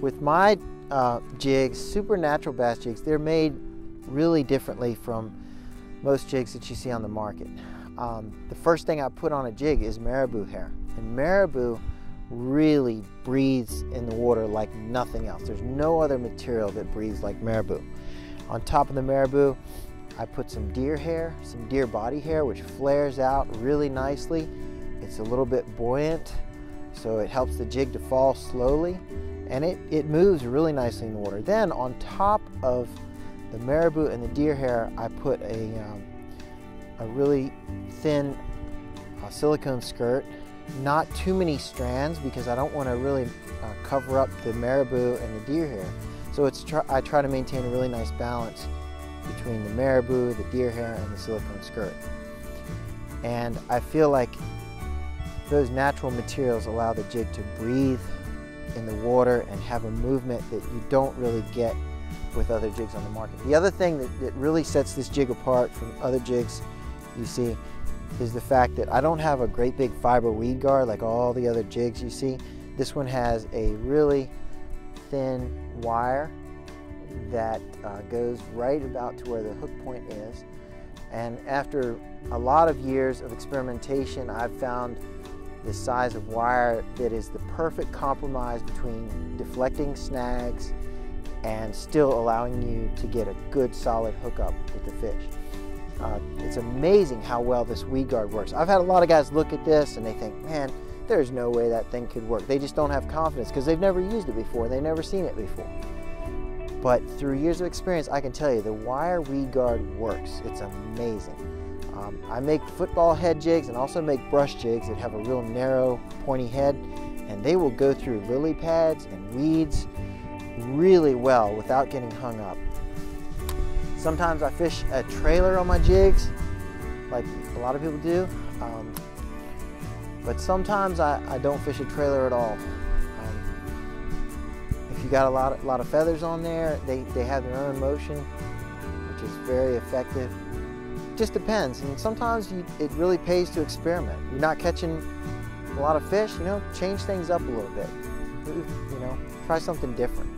With my jigs, super natural bass jigs, they're made really differently from most jigs that you see on the market. The first thing I put on a jig is marabou hair, and marabou really breathes in the water like nothing else. There's no other material that breathes like marabou. On top of the marabou, I put some deer hair, some deer body hair, which flares out really nicely. It's a little bit buoyant, so it helps the jig to fall slowly, and it moves really nicely in the water. Then on top of the marabou and the deer hair, I put a really thin silicone skirt. Not too many strands, because I don't want to really cover up the marabou and the deer hair. So I try to maintain a really nice balance between the marabou, the deer hair, and the silicone skirt. And I feel like those natural materials allow the jig to breathe in the water and have a movement that you don't really get with other jigs on the market. The other thing that really sets this jig apart from other jigs you see is the fact that I don't have a great big fiber weed guard like all the other jigs you see. This one has a really thin wire that goes right about to where the hook point is. And after a lot of years of experimentation, I've found the size of wire that is the perfect compromise between deflecting snags and still allowing you to get a good solid hookup with the fish. It's amazing how well this weed guard works. I've had a lot of guys look at this and they think, man, there's no way that thing could work. They just don't have confidence because they've never used it before. They've never seen it before. But through years of experience, I can tell you the wire weed guard works. It's amazing. I make football head jigs and also make brush jigs that have a real narrow, pointy head, and they will go through lily pads and weeds really well without getting hung up. Sometimes I fish a trailer on my jigs, like a lot of people do, but sometimes I don't fish a trailer at all. If you got a lot of feathers on there, they have their own motion, which is very effective. It just depends, and sometimes it really pays to experiment. You're not catching a lot of fish, change things up a little bit. Try something different.